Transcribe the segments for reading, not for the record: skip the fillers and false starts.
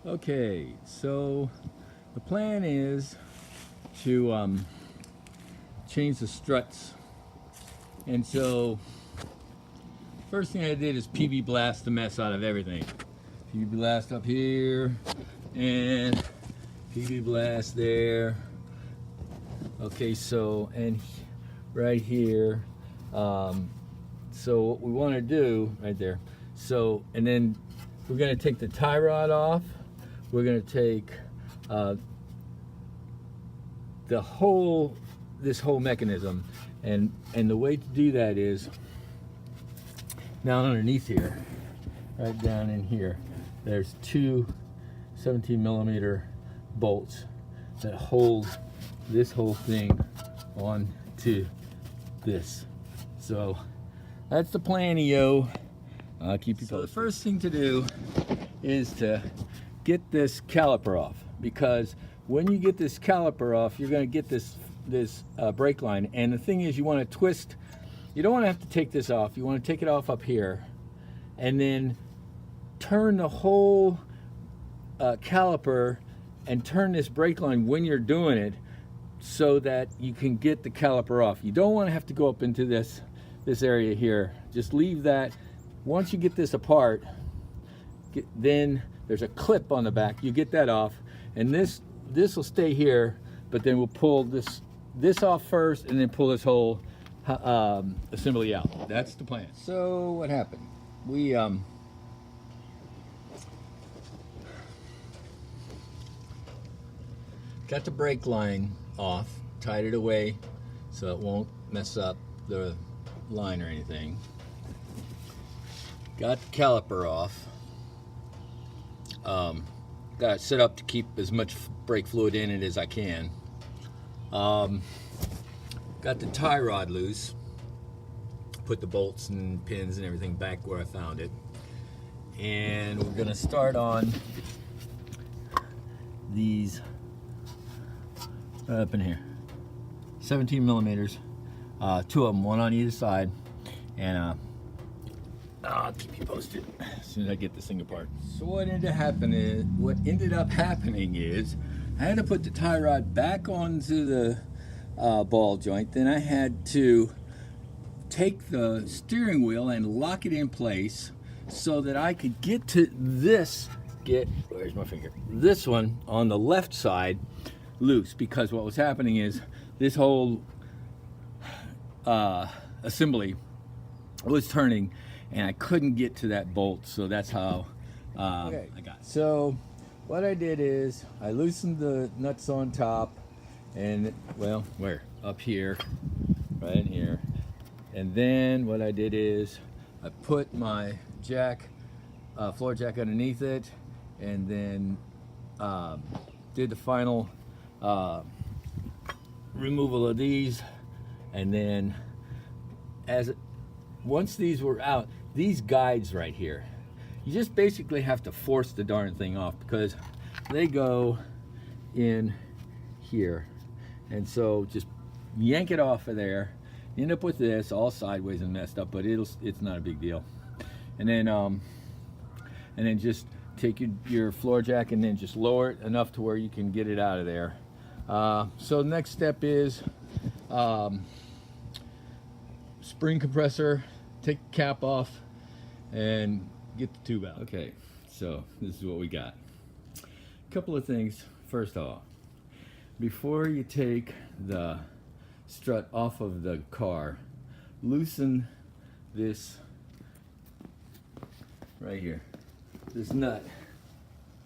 Okay, so the plan is to change the struts. And so first thing I did is PB blast the mess out of everything. PB blast up here and PB blast there. Okay, so and right here. So what we want to do right there. So and then we're going to take the tie rod off. We're going to take this whole mechanism, and the way to do that is down underneath here, right down in here. There's two 17mm bolts that hold this whole thing onto this. So that's the plan-io. Keep you posted. So the first thing to do is to get this caliper off, because when you get this caliper off, you're going to get this brake line. And the thing is, you want to twist. You don't want to have to take this off. You want to take it off up here, and then turn the whole caliper and turn this brake line when you're doing it, so that you can get the caliper off. You don't want to have to go up into this area here. Just leave that. Once you get this apart, then there's a clip on the back. You get that off, and this will stay here, but then we'll pull this off first, and then pull this whole assembly out. That's the plan. So what happened? We got the brake line off, tied it away so it won't mess up the line or anything. Got the caliper off. Got it set up to keep as much brake fluid in it as I can. Got the tie rod loose. Put the bolts and pins and everything back where I found it. And we're gonna start on these up in here. 17mm, two of them, one on either side. And I'll keep you posted as soon as I get this thing apart. So what ended up happening is I had to put the tie rod back onto the ball joint. Then I had to take the steering wheel and lock it in place so that I could get to where's my finger? This one on the left side loose, because what was happening is this whole assembly was turning and I couldn't get to that bolt, so that's how I got it. So what I did is I loosened the nuts on top, and well, where? Up here, right in here. And then what I did is I put my jack, floor jack underneath it, and then did the final removal of these. And then once these were out, these guides right here, you just basically have to force the darn thing off, because they go in here. And so just yank it off of there. You end up with this all sideways and messed up, but it's not a big deal. And then just take your floor jack and then just lower it enough to where you can get it out of there. So the next step is spring compressor, take the cap off and get the tube out. Okay, so this is what we got. A couple of things. First off, before you take the strut off of the car, loosen this right here, this nut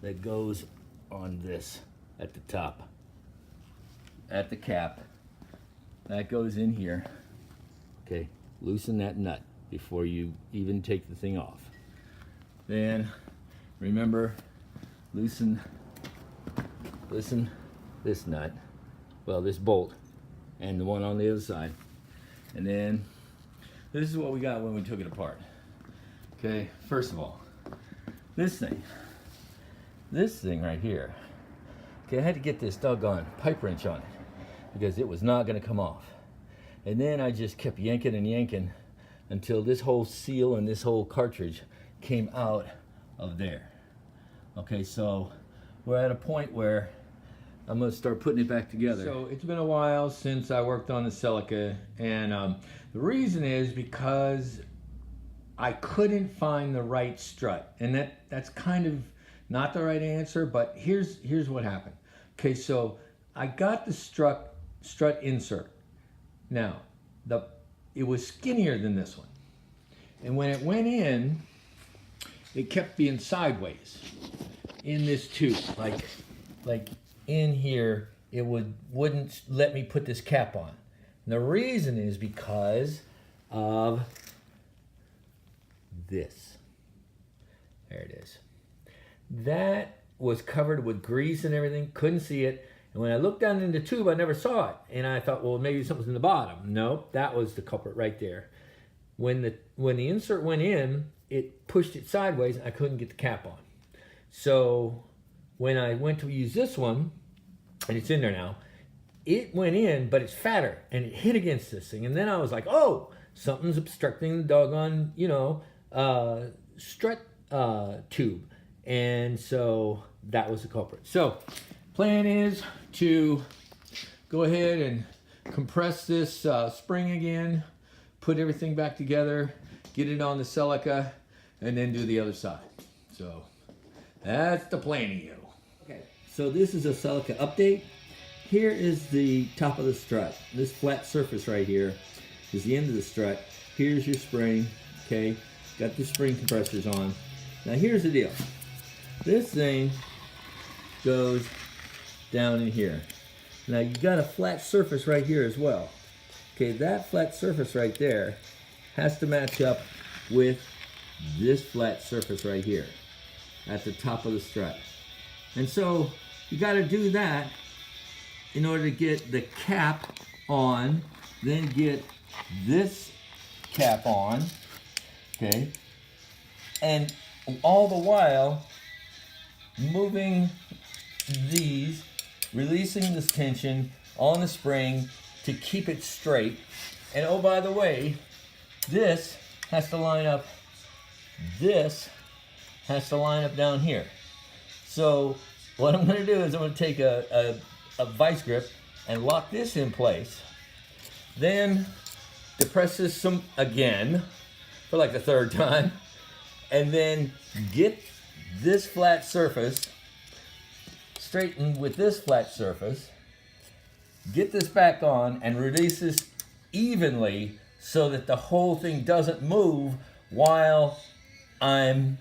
that goes on this at the top, at the cap, that goes in here. Okay, loosen that nut before you even take the thing off. Then remember, loosen this nut, well, this bolt, and the one on the other side. And then this is what we got when we took it apart. Okay, first of all, this thing right here. Okay, I had to get this doggone pipe wrench on it because it was not going to come off. And then I just kept yanking and yanking until this whole seal and this whole cartridge came out of there. Okay, so we're at a point where I'm gonna start putting it back together. So it's been a while since I worked on the Celica, and the reason is because I couldn't find the right strut, and that's kind of not the right answer, but here's what happened. Okay, so I got the strut insert. Now, it was skinnier than this one, and when it went in, it kept being sideways in this tube, like in here, it wouldn't let me put this cap on. And the reason is because of this. There it is. That was covered with grease and everything, couldn't see it. And when I looked down in the tube, I never saw it. And I thought, well, maybe something's in the bottom. Nope, that was the culprit right there. When the insert went in, it pushed it sideways and I couldn't get the cap on. So when I went to use this one, and it's in there now, it went in, but it's fatter and it hit against this thing. And then I was like, oh, something's obstructing the doggone, strut tube. And so that was the culprit. So plan is to go ahead and compress this spring again, put everything back together, get it on the Celica, and then do the other side. So that's the plan of you. Okay, so this is a Celica update. Here is the top of the strut. This flat surface right here is the end of the strut. Here's your spring, okay? Got the spring compressors on. Now here's the deal. This thing goes down in here. Now you got a flat surface right here as well. Okay, that flat surface right there has to match up with this flat surface right here at the top of the strut. And so you got to do that in order to get the cap on, then get this cap on, okay? And all the while moving these, releasing this tension on the spring to keep it straight. And oh, by the way, this has to line up, this has to line up down here. So what I'm gonna do is I'm gonna take a vice grip and lock this in place, then depress this some again for like the third time, and then get this flat surface straightened with this flat surface, get this back on and release this evenly so that the whole thing doesn't move while I'm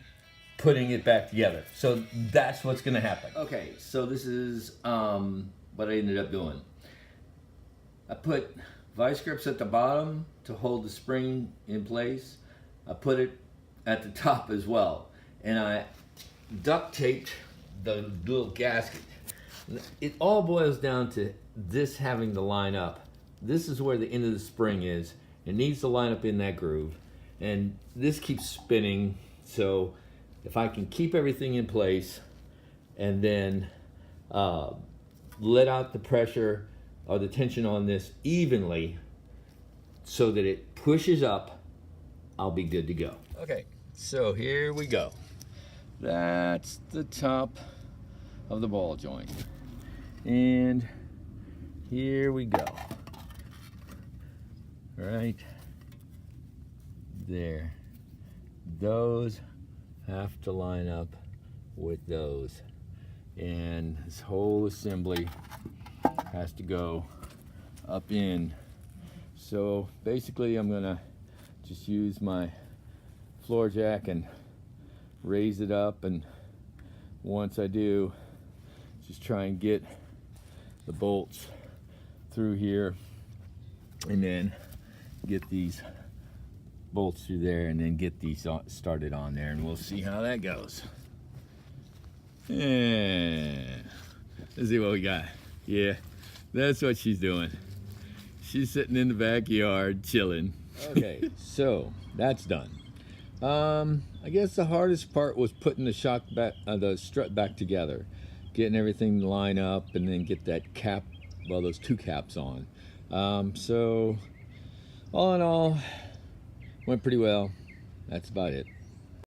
putting it back together. So that's what's gonna happen. Okay, so this is what I ended up doing. I put vice grips at the bottom to hold the spring in place. I put it at the top as well. And I duct taped the little gasket. It all boils down to this having to line up. This is where the end of the spring is. It needs to line up in that groove. And this keeps spinning, so if I can keep everything in place and then let out the pressure or the tension on this evenly so that it pushes up, I'll be good to go. Okay, so here we go. That's the top of the ball joint. And here we go. Right there. Those have to line up with those. And this whole assembly has to go up in. So basically I'm gonna just use my floor jack and raise it up, and once I do, just try and get the bolts through here and then get these bolts through there and then get these started on there, and we'll see how that goes. Yeah. Let's see what we got. Yeah, that's what she's doing. She's sitting in the backyard chilling. Okay, so that's done. I guess the hardest part was putting the strut back together, getting everything to line up, and then get that cap, well, those two caps on. So all in all, went pretty well. That's about it.